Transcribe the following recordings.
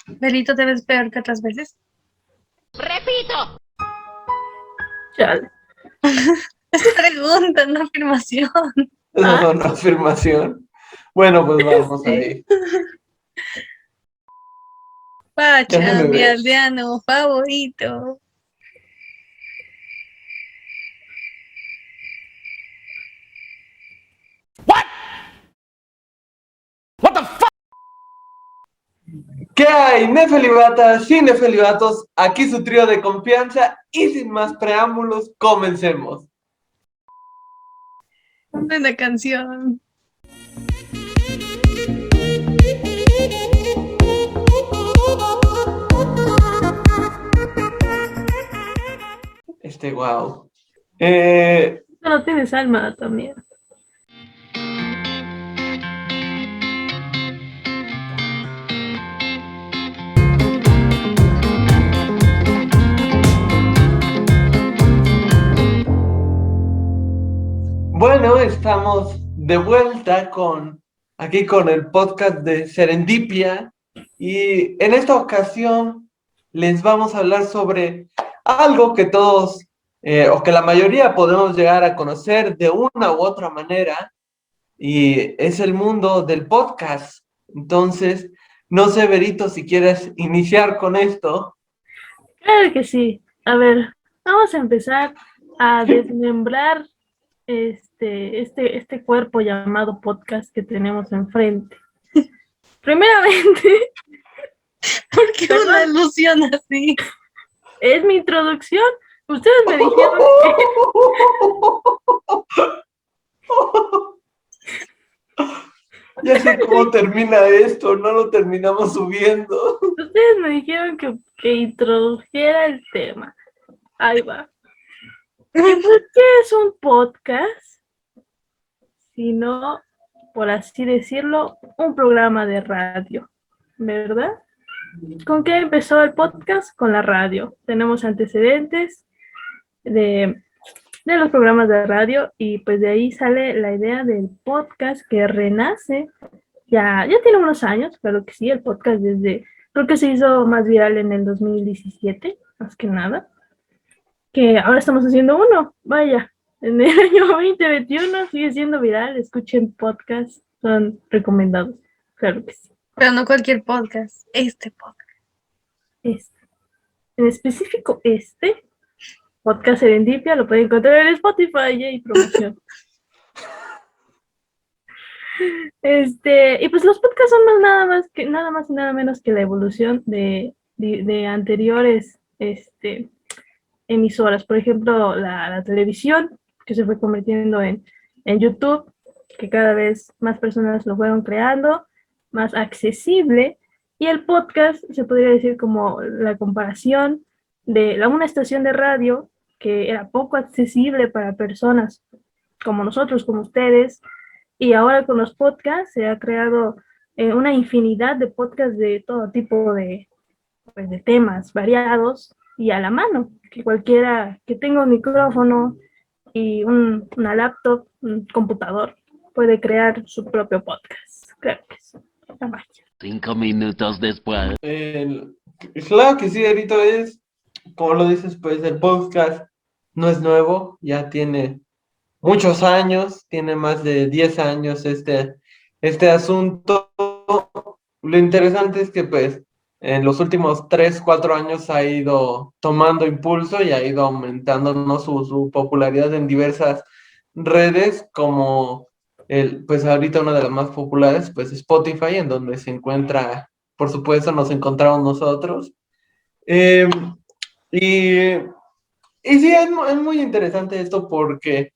Belito, ¿te ves peor que otras veces? ¡Repito! Chale. Es pregunta, no afirmación. Esa fue una afirmación. Bueno, pues vamos Sí. ahí. Pacha, Ya se me mi ve. aldeano favorito. ¿Qué hay, nefelibatas y nefelibatos? Aquí su trío de confianza y sin más preámbulos, comencemos. Buena canción. Wow. No tienes alma también. Bueno, estamos de vuelta aquí con el podcast de Serendipia y en esta ocasión les vamos a hablar sobre algo que todos o que la mayoría podemos llegar a conocer de una u otra manera y es el mundo del podcast. Entonces, no sé, Berito, si quieres iniciar con esto. Claro que sí. A ver, vamos a empezar a desmembrar este cuerpo llamado podcast que tenemos enfrente. Primeramente, ¿Por qué perdón, una alusión así? es mi introducción. Ustedes me dijeron Ya sé cómo termina esto, no lo terminamos subiendo. que introdujera el tema. Ahí va. ¿Y por qué es un podcast? Si no, por así decirlo, un programa de radio, ¿verdad? ¿Con qué empezó el podcast? Con la radio. Tenemos antecedentes de los programas de radio y pues de ahí sale la idea del podcast que renace. Ya tiene unos años, claro que sí, el podcast creo que se hizo más viral en el 2017, más que nada, que ahora estamos haciendo uno, vaya, en el año 2021 sigue siendo viral, escuchen podcasts, son recomendados, claro que sí. Pero no cualquier podcast, este podcast. En específico podcast Serendipia, lo pueden encontrar en Spotify y promoción. Y pues los podcasts son nada más y nada menos que la evolución de anteriores emisoras. Por ejemplo, la televisión, que se fue convirtiendo en YouTube, que cada vez más personas lo fueron creando, más accesible. Y el podcast se podría decir como la comparación de una estación de radio que era poco accesible para personas como nosotros, como ustedes, y ahora con los podcasts se ha creado una infinidad de podcasts de todo tipo pues, de temas variados y a la mano, que cualquiera que tenga un micrófono y una laptop, un computador, puede crear su propio podcast. Claro que sí. 5 minutos después. Claro que sí, Berito, como lo dices, pues el podcast no es nuevo, ya tiene muchos años, tiene más de 10 años este asunto. Lo interesante es que pues en los últimos 3 4 años ha ido tomando impulso y ha ido aumentando, ¿no?, su popularidad en diversas redes, como pues ahorita una de las más populares, pues Spotify, en donde se encuentra, por supuesto, nos encontramos nosotros. Eh, y y sí, es muy interesante esto porque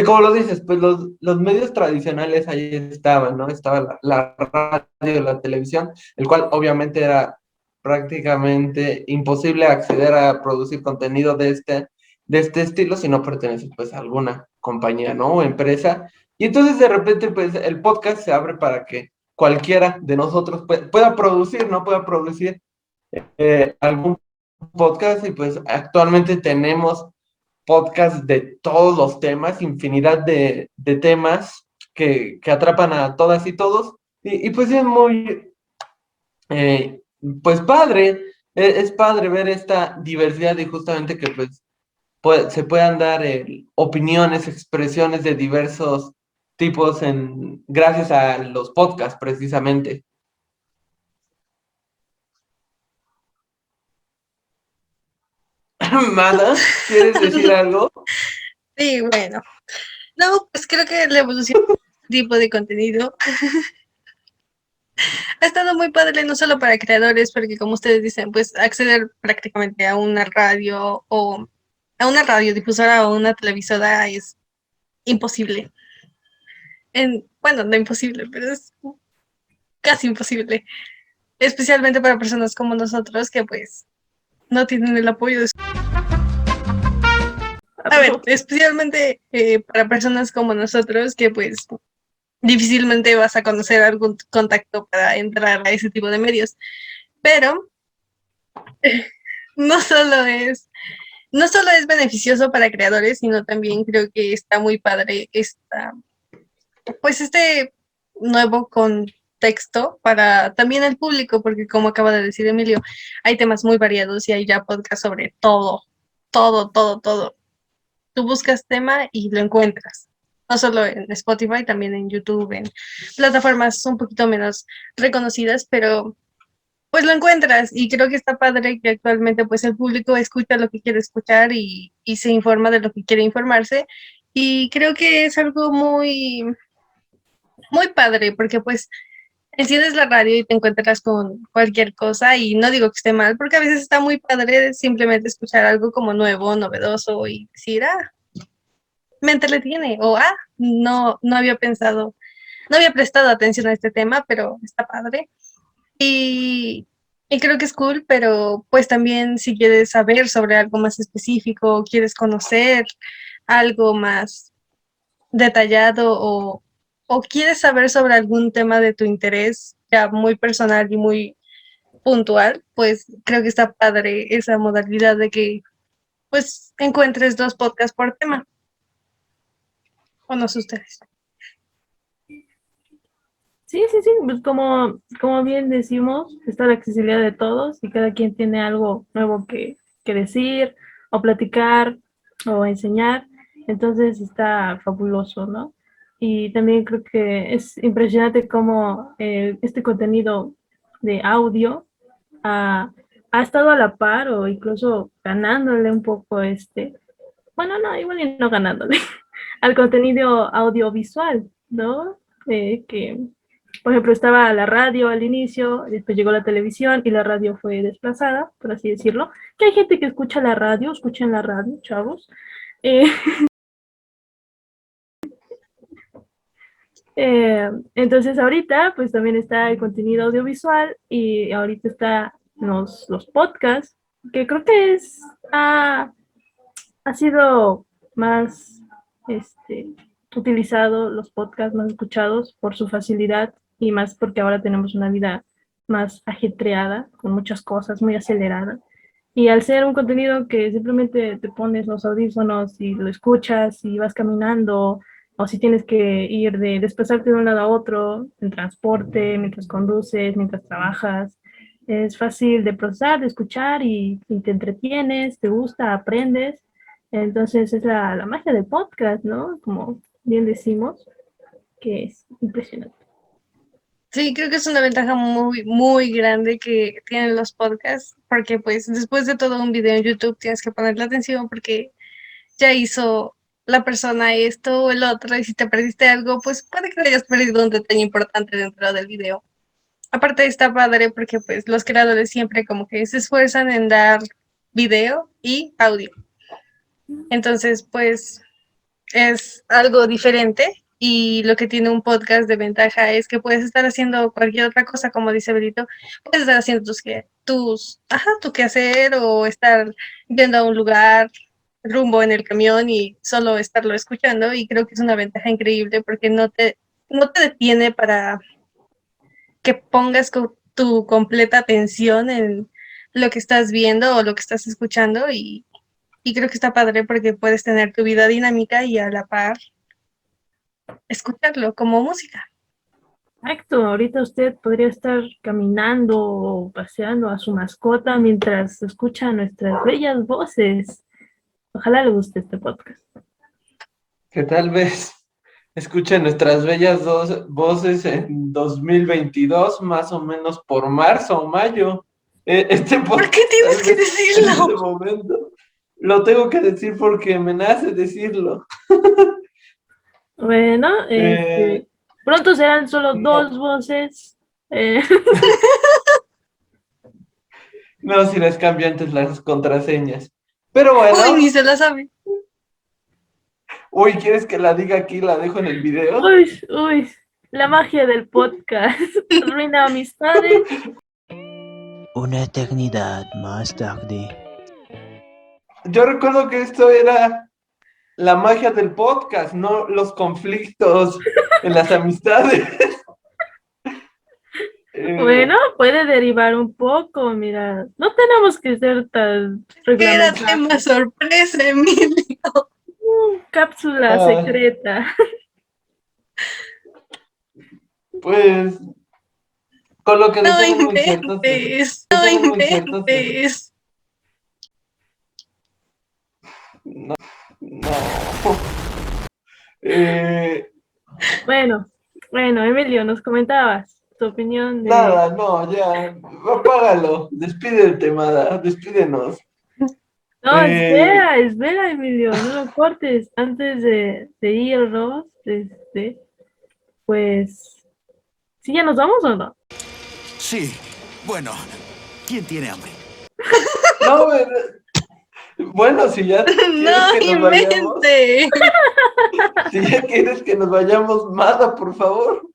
como lo dices, pues los medios tradicionales ahí estaban, ¿no? Estaba la radio, la televisión, el cual obviamente era prácticamente imposible acceder a producir contenido de este estilo si no perteneces pues a alguna compañía, ¿no? O empresa. Y entonces de repente pues el podcast se abre para que cualquiera de nosotros pueda producir, ¿no? Pueda producir algún podcast y pues actualmente tenemos podcasts de todos los temas, infinidad de temas que atrapan a todas y todos y pues es muy pues padre, es padre ver esta diversidad y justamente que pues se puedan dar opiniones, expresiones de diversos tipos gracias a los podcasts precisamente. Mada, ¿quieres decir algo? Sí, bueno. No, pues creo que la evolución de este tipo de contenido ha estado muy padre, no solo para creadores, porque como ustedes dicen, pues acceder prácticamente a una radio o a una radiodifusora o una televisora es imposible. Bueno, no imposible, pero es casi imposible. Especialmente para personas como nosotros que pues no tienen el apoyo de A ver, especialmente para personas como nosotros que pues difícilmente vas a conocer algún contacto para entrar a ese tipo de medios. Pero no solo es, no solo es beneficioso para creadores, sino también creo que está muy padre pues este nuevo contexto para también el público, porque como acaba de decir Emilio, hay temas muy variados y hay ya podcasts sobre todo, todo, todo, todo. Tú buscas tema y lo encuentras. No solo en Spotify, también en YouTube, en plataformas un poquito menos reconocidas, pero pues lo encuentras y creo que está padre que actualmente pues el público escucha lo que quiere escuchar y se informa de lo que quiere informarse y creo que es algo muy, muy padre porque pues enciendes la radio y te encuentras con cualquier cosa y no digo que esté mal porque a veces está muy padre simplemente escuchar algo como nuevo, novedoso y decir, me entretiene o no había pensado, no había prestado atención a este tema, pero está padre. Y, y creo que es cool, pero pues también si quieres saber sobre algo más específico, quieres conocer algo más detallado o quieres saber sobre algún tema de tu interés ya muy personal y muy puntual, pues creo que está padre esa modalidad de que pues encuentres dos podcasts por tema. O no sé ustedes. Sí, sí, sí, pues como bien decimos, está la accesibilidad de todos y cada quien tiene algo nuevo que decir o platicar o enseñar, entonces está fabuloso, ¿no? Y también creo que es impresionante cómo este contenido de audio ha estado a la par o incluso ganándole un poco bueno, no, igual y no ganándole, al contenido audiovisual, ¿no? Que por ejemplo, estaba la radio al inicio, después llegó la televisión y la radio fue desplazada, por así decirlo. Que hay gente que escucha la radio, escuchen la radio, chavos. Eh, entonces ahorita pues también está el contenido audiovisual y ahorita está los podcasts, que creo que ha sido más utilizado los podcasts más escuchados por su facilidad y más porque ahora tenemos una vida más ajetreada, con muchas cosas, muy acelerada. Y al ser un contenido que simplemente te pones los audífonos y lo escuchas y vas caminando, o si tienes que ir de desplazarte de un lado a otro, en transporte, mientras conduces, mientras trabajas, es fácil de procesar, de escuchar y te entretienes, te gusta, aprendes. Entonces es la magia del podcast, ¿no? Como bien decimos, que es impresionante. Sí, creo que es una ventaja muy, muy grande que tienen los podcasts, porque pues después de todo un video en YouTube tienes que ponerle atención porque ya hizo la persona esto o el otro, y si te perdiste algo, pues puede que te hayas perdido un detalle importante dentro del video. Aparte está padre porque pues los creadores siempre como que se esfuerzan en dar video y audio. Entonces, pues es algo diferente y lo que tiene un podcast de ventaja es que puedes estar haciendo cualquier otra cosa, como dice Belito, puedes estar haciendo tu quehacer o estar yendo a un lugar rumbo en el camión y solo estarlo escuchando y creo que es una ventaja increíble porque no te detiene para que pongas tu completa atención en lo que estás viendo o lo que estás escuchando y creo que está padre porque puedes tener tu vida dinámica y a la par escucharlo como música. Exacto, ahorita usted podría estar caminando o paseando a su mascota mientras escucha nuestras bellas voces. Ojalá le guste este podcast. Que tal vez escuchen nuestras bellas voces en 2022, más o menos por marzo o mayo. Este ¿Por qué podcast tienes tal que vez en este decirlo? momento. Lo tengo que decir porque me nace decirlo. Bueno, Eh, pronto serán solo no, dos voces. Eh, no, si les cambio antes las contraseñas. Pero Uy, ni bueno, se la sabe. uy, ¿quieres que la diga aquí? La dejo en el video. uy, la magia del podcast. Arruina amistades. Una eternidad más tarde. Yo recuerdo que esto era la magia del podcast, no los conflictos en las amistades. Bueno, puede derivar un poco, mira. No tenemos que ser tan Que era reglamentados. tema sorpresa, Emilio. Cápsula ah, secreta. pues con lo que No decían es muy cierto. inventes, no Decían es muy cierto. inventes. No, no. Eh, Bueno, Emilio, nos comentabas tu opinión de... nada, no, ya, apágalo. Despídete, Mada, despídenos. No, Eh, espera, Emilio, no lo cortes. Antes de irnos, pues, ¿sí ya nos vamos o no? Sí, bueno, ¿quién tiene hambre? no, bueno, si ya quieres No que nos vayamos, inventes. si ya quieres que nos vayamos, Mada, por favor.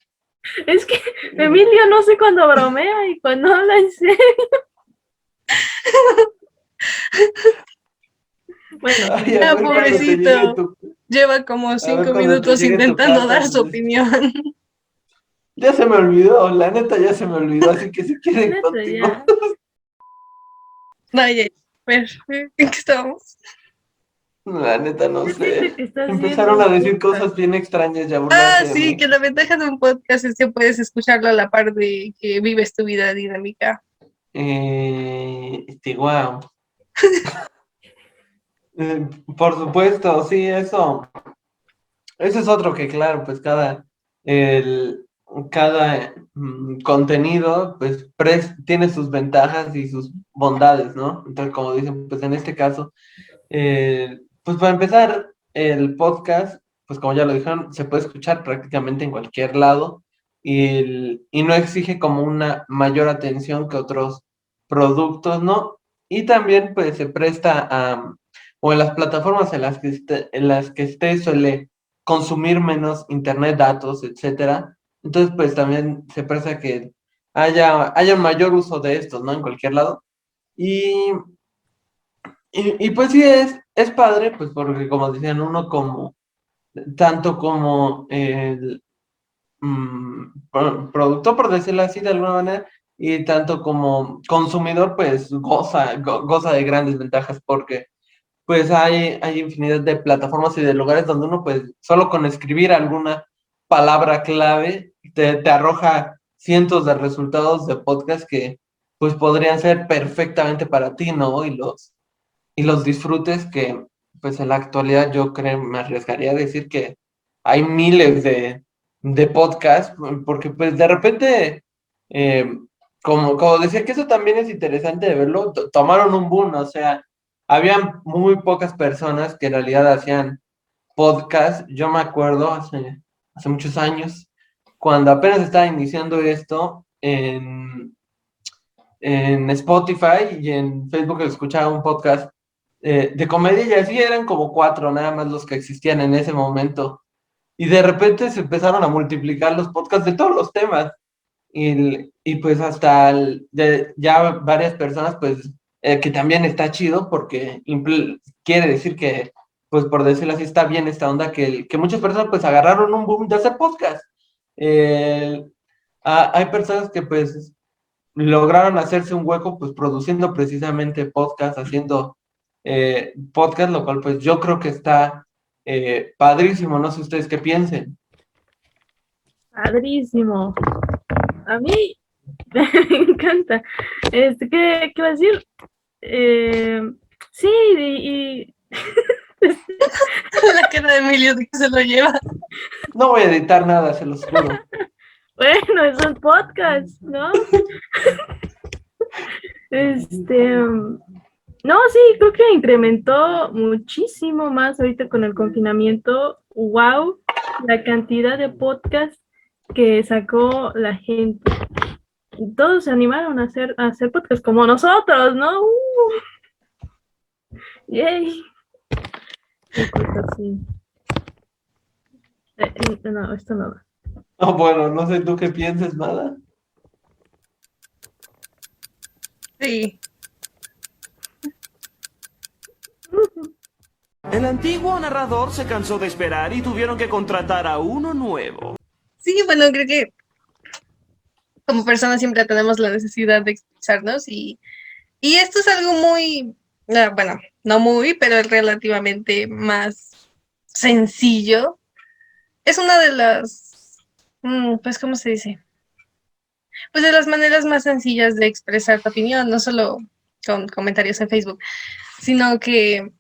Es que Emilio no sé cuándo bromea y cuando habla en serio. Bueno, Ay, a Ah, ver cuando te llegue pobrecito. Lleva como a ver 5 cuando te minutos llegue tu intentando carta. dar su opinión. Ya se me olvidó, la neta ya se me olvidó, así que si quieren neta, continuar. ya. Vaya, a ver, ¿en qué estamos? La neta no ¿Qué siente sé. que estás viendo Empezaron a un decir podcast? cosas bien extrañas y a Ah, burlarse de sí, mí. que la ventaja de un podcast es que puedes escucharlo a la par de que vives tu vida dinámica. Wow. Por supuesto, sí, eso. Eso es otro que, claro, pues el, cada contenido, pues tiene sus ventajas y sus bondades, ¿no? Entonces, como dicen, pues en este caso, pues para empezar, el podcast, pues como ya lo dijeron, se puede escuchar prácticamente en cualquier lado y no exige como una mayor atención que otros productos, ¿no? Y también, pues se presta a, o en las plataformas en las que esté suele consumir menos internet, datos, etcétera. Entonces, pues también se presta que haya un mayor uso de estos, ¿no? En cualquier lado. Y, y pues sí, es padre, pues porque como decían, uno como, tanto como el productor, por decirlo así de alguna manera, y tanto como consumidor, pues goza de grandes ventajas porque pues hay infinidad de plataformas y de lugares donde uno, pues, solo con escribir alguna palabra clave, te arroja cientos de resultados de podcast que, pues, podrían ser perfectamente para ti, ¿no? Y los disfrutes que, pues, en la actualidad yo creo, me arriesgaría a decir que hay miles de podcasts, porque, pues, de repente, eh, como decía, que eso también es interesante de verlo, tomaron un boom, o sea, habían muy pocas personas que en realidad hacían podcast. Yo me acuerdo hace muchos años, cuando apenas estaba iniciando esto en Spotify y en Facebook escuchaba un podcast de comedia y así eran como 4 nada más los que existían en ese momento. Y de repente se empezaron a multiplicar los podcasts de todos los temas. Y pues hasta ya varias personas, pues, que también está chido porque quiere decir que, pues por decirlo así, está bien esta onda que muchas personas pues agarraron un boom de hacer podcast. Eh, hay personas que pues lograron hacerse un hueco pues produciendo precisamente podcast, haciendo podcast, lo cual pues yo creo que está padrísimo, no sé ustedes qué piensen. Padrísimo. A mí me encanta. ¿Qué iba a decir? Sí, y La cara de Emilio de que se lo lleva. No voy a editar nada, se los juro. bueno, es un podcast, ¿no? No, sí, creo que incrementó muchísimo más ahorita con el confinamiento. Wow, la cantidad de podcasts que sacó la gente. Todos se animaron a hacer podcasts como nosotros, ¿no? Yay. Qué cosa así. No, esto no va. No, bueno, no sé tú qué pienses, nada. Sí. El antiguo narrador se cansó de esperar y tuvieron que contratar a uno nuevo. Sí, bueno, creo que como personas siempre tenemos la necesidad de expresarnos y esto es algo muy, bueno, no muy, pero relativamente más sencillo. Es una de las, pues, ¿cómo se dice? Pues de las maneras más sencillas de expresar tu opinión, no solo con comentarios en Facebook, sino que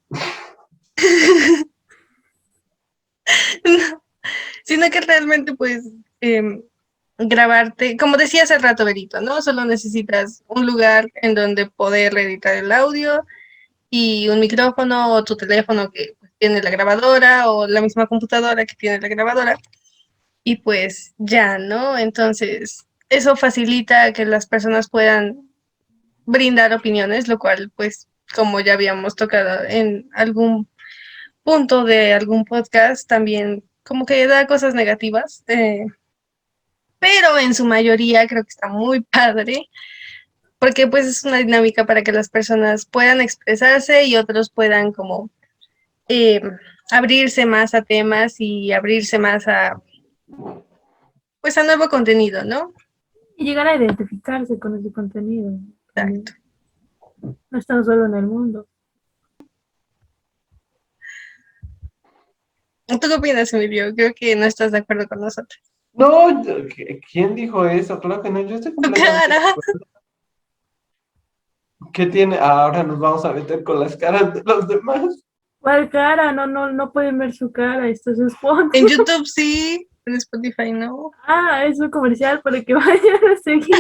no, sino que realmente pues grabarte, como decía hace rato Berito, ¿no? Solo necesitas un lugar en donde poder editar el audio y un micrófono o tu teléfono que pues, tiene la grabadora o la misma computadora que tiene la grabadora y pues ya, ¿no? Entonces, eso facilita que las personas puedan brindar opiniones, lo cual pues como ya habíamos tocado en algún punto de algún podcast, también como que da cosas negativas, pero en su mayoría creo que está muy padre, porque pues es una dinámica para que las personas puedan expresarse y otros puedan como eh, abrirse más a temas y abrirse más a pues a nuevo contenido, ¿no? Y llegar a identificarse con ese contenido. Exacto. No están solo en el mundo. ¿Tú qué opinas, Emilio? Creo que no estás de acuerdo con nosotros. No, ¿quién dijo eso? Claro que no, yo estoy Tu completamente de cara. acuerdo. ¿Qué tiene? Ahora nos vamos a meter con las caras de los demás. ¿Cuál cara? No pueden ver su cara. Esto es un spot. En YouTube sí, en Spotify no. Ah, es un comercial para que vayan a seguir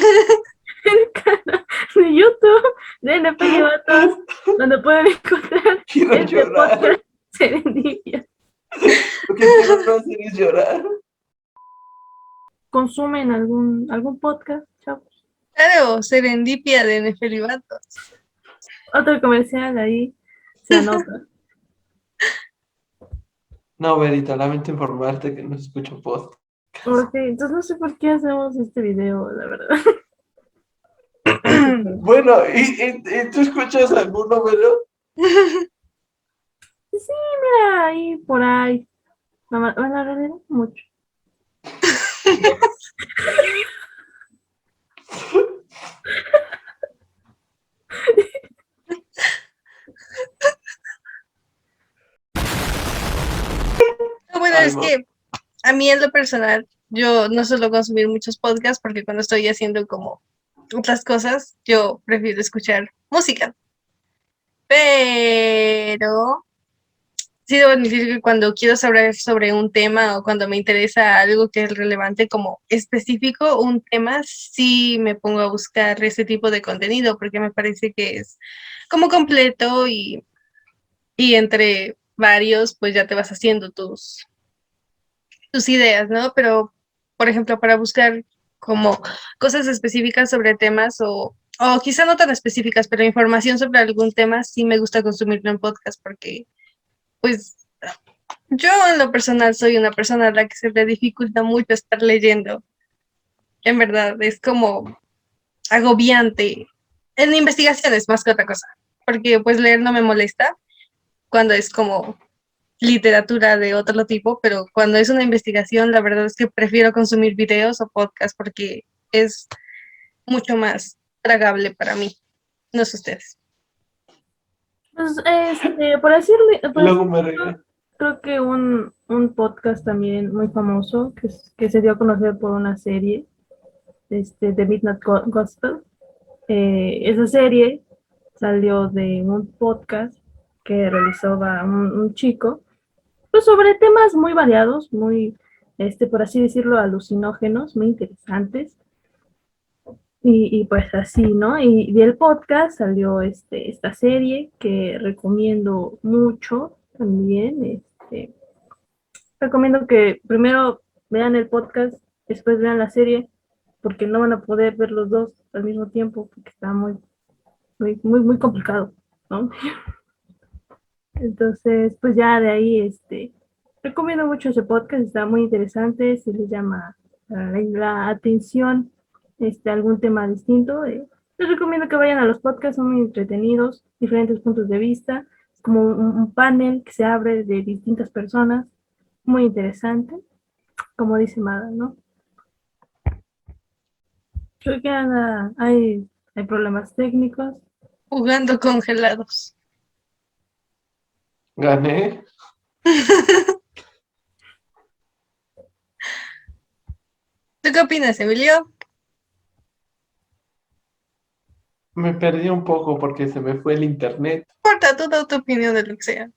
el canal de YouTube de NP Vatos, donde pueden encontrar Quiero este llorar. podcast Serendipia. Lo que quiero no hacer es llorar. ¿Consumen algún podcast, chavos? Claro, Serendipia de Nefelibatos. Otro comercial ahí se anota. No, Verita, lamento informarte que no escucho post. Ok, entonces no sé por qué hacemos este video, la verdad. Bueno, ¿y tú escuchas alguno, Vero? Sí, mira, ahí por ahí. Bueno, en realidad no mucho. Bueno, Ay, es no. que a mí en lo personal, yo no suelo consumir muchos podcasts porque cuando estoy haciendo como otras cosas, yo prefiero escuchar música. Pero sí debo admitir que cuando quiero saber sobre un tema o cuando me interesa algo que es relevante como específico, un tema, sí me pongo a buscar ese tipo de contenido porque me parece que es como completo y entre varios pues ya te vas haciendo tus ideas, ¿no? Pero, por ejemplo, para buscar como cosas específicas sobre temas o quizá no tan específicas, pero información sobre algún tema, sí me gusta consumirlo en podcast porque, pues, yo en lo personal soy una persona a la que se le dificulta mucho estar leyendo. En verdad, es como agobiante. En investigaciones más que otra cosa, porque pues leer no me molesta cuando es como literatura de otro tipo, pero cuando es una investigación, la verdad es que prefiero consumir videos o podcasts porque es mucho más tragable para mí. No sé ustedes. Pues, por decirlo, Luego me regaño. creo que un podcast también muy famoso que se dio a conocer por una serie, The Midnight Gospel. Esa serie salió de un podcast que realizaba un chico, pues sobre temas muy variados, muy, por así decirlo, alucinógenos, muy interesantes. Y pues así, ¿no? Y del podcast salió esta serie que recomiendo mucho también. Recomiendo que primero vean el podcast, después vean la serie, porque no van a poder ver los dos al mismo tiempo, porque está muy complicado, ¿no? Entonces, pues ya de ahí, recomiendo mucho ese podcast, está muy interesante, se les llama la atención, algún tema distinto. Les recomiendo que vayan a los podcasts, son muy entretenidos, diferentes puntos de vista, es como un panel que se abre de distintas personas, muy interesante, como dice Mada, ¿no? Creo que hay problemas técnicos. Jugando congelados. Gané. ¿Tú qué opinas, Emilio? Me perdí un poco porque se me fue el internet. No importa, tú da tu opinión de lo que sea.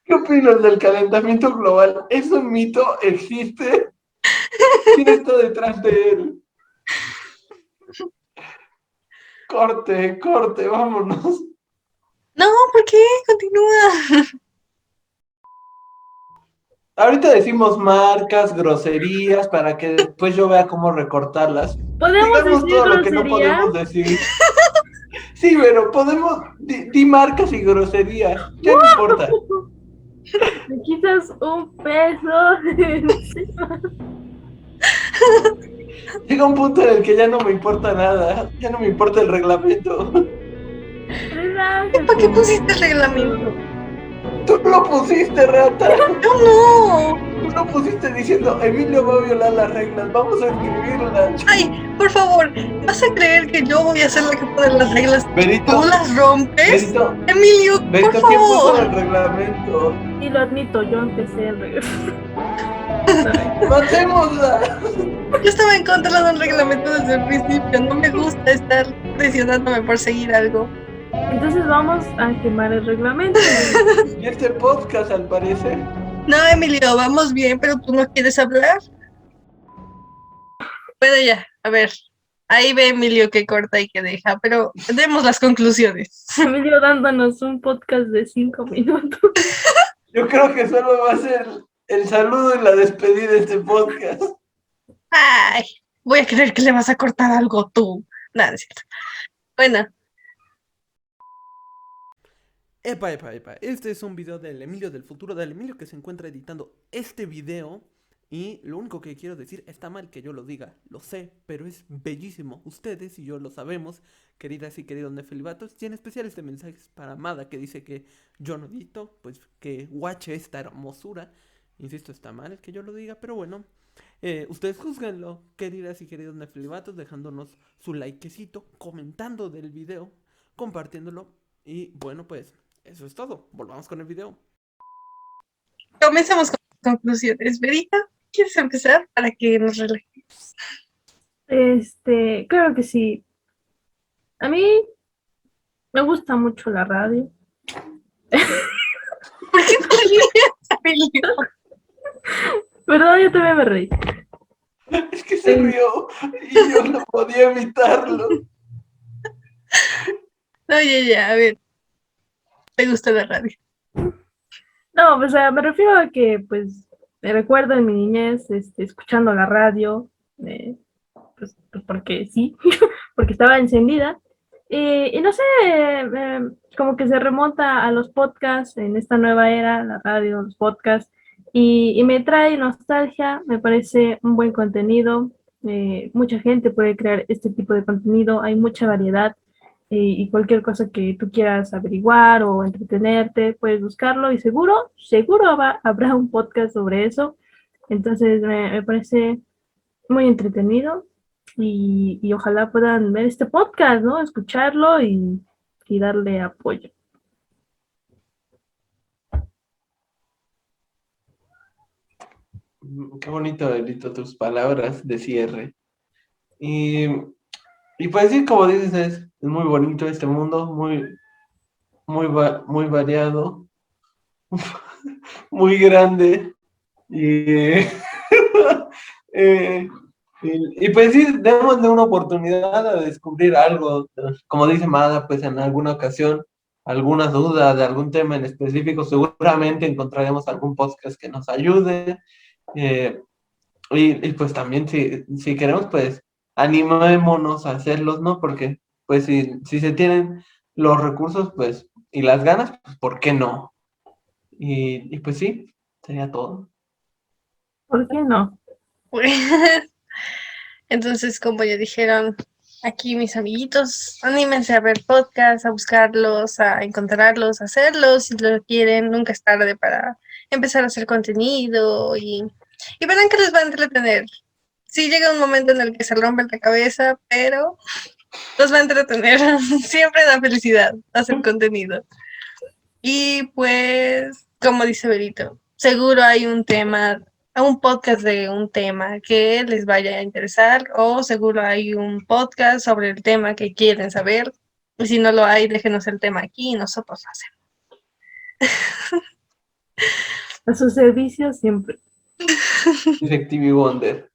¿Qué opinas del calentamiento global? ¿Es un mito? ¿Existe? ¿Quién está detrás de él? Corte, vámonos. No, ¿por qué? Continúa. Ahorita decimos marcas, groserías, para que después yo vea cómo recortarlas. ¿Podemos Digamos decir todo lo que no groserías? podemos decir. Sí, pero podemos, di marcas y groserías, ya no importa. Me quitas un peso encima. Llega un punto en el que ya no me importa nada, ya no me importa el reglamento. Relájate. ¿Para qué pusiste el reglamento? Tú lo pusiste, rata. Yo no. Tú lo pusiste diciendo, Emilio va a violar las reglas, vamos a escribirlas. Ay, por favor, ¿vas a creer que yo voy a ser la que pone las reglas? Berito, ¿Tú las rompes? Berito, Emilio, Berito, por ¿quién puso favor. el reglamento? Y lo admito, yo empecé el regreso. ¡Matémosla! Yo estaba en contra del reglamento desde el principio. No me gusta estar presionándome por seguir algo. Entonces vamos a quemar el reglamento. Y este podcast, al parecer. No, Emilio, vamos bien, pero tú no quieres hablar. Bueno, ya, a ver. Ahí ve Emilio que corta y que deja, pero demos las conclusiones. Emilio dándonos un podcast de 5 minutos. Yo creo que solo va a ser el saludo y la despedida de este podcast. Ay, voy a creer que le vas a cortar algo tú. Nada, es cierto. Bueno, Epa. Este es un video del Emilio del futuro, del Emilio que se encuentra editando este video. Y lo único que quiero decir, está mal que yo lo diga, lo sé, pero es bellísimo. Ustedes y yo lo sabemos, queridas y queridos nefelibatos. Y en especial este mensaje es para Amada, que dice que yo no edito, pues que guache esta hermosura. Insisto, está mal que yo lo diga, pero bueno. Ustedes juzguenlo, queridas y queridos nefelibatos, dejándonos su likecito, comentando del video, compartiéndolo. Y bueno, pues eso es todo. Volvamos con el video. comencemos con las conclusiones. Verita, ¿quieres empezar para que nos relajemos? Claro que sí. A mí me gusta mucho la radio. ¿Por qué no ríes, Emilio? Perdón, yo también me reí. Es que se rió y yo no podía evitarlo. Oye, ya, a ver. ¿Te gusta la radio? No, pues me refiero a que, pues, me recuerdo en mi niñez, escuchando la radio, pues porque sí, porque estaba encendida. Y no sé, como que se remonta a los podcasts en esta nueva era, la radio, los podcasts, y me trae nostalgia, me parece un buen contenido. Mucha gente puede crear este tipo de contenido, hay mucha variedad. Y cualquier cosa que tú quieras averiguar o entretenerte, puedes buscarlo y seguro habrá un podcast sobre eso. Entonces me parece muy entretenido y ojalá puedan ver este podcast, ¿no? Escucharlo y darle apoyo. Qué bonito, Elito, tus palabras de cierre. Y, y pues sí, como dices, es muy bonito este mundo, muy variado, muy grande. Y, eh, y pues sí, démosle una oportunidad a descubrir algo. Como dice Mada, pues en alguna ocasión, alguna duda de algún tema en específico, seguramente encontraremos algún podcast que nos ayude. eh, y pues también si queremos, pues animémonos a hacerlos, ¿no? Porque pues si se tienen los recursos, pues, y las ganas, pues, ¿por qué no? Y pues sí, sería todo. ¿Por qué no? Pues, entonces, como ya dijeron aquí mis amiguitos, anímense a ver podcasts, a buscarlos, a encontrarlos, a hacerlos si lo quieren. Nunca es tarde para empezar a hacer contenido y verán que les va a entretener. Sí llega un momento en el que se rompe la cabeza, pero los va a entretener. Siempre da felicidad hacer contenido. Y pues, como dice Berito, seguro hay un tema, un podcast de un tema que les vaya a interesar, o seguro hay un podcast sobre el tema que quieren saber. Y si no lo hay, déjenos el tema aquí y nosotros lo hacemos. A su servicio siempre. Detective Wonder.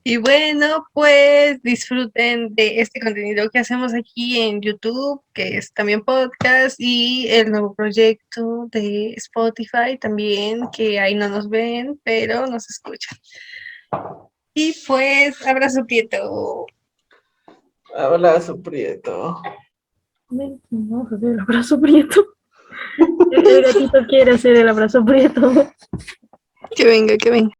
Y bueno, pues disfruten de este contenido que hacemos aquí en YouTube, que es también podcast, y el nuevo proyecto de Spotify también, que ahí no nos ven, pero nos escuchan. Y pues, abrazo Prieto. Abrazo, Prieto. Ven, vamos a hacer el abrazo prieto. El gatito quiere hacer el abrazo prieto. Que venga, que venga.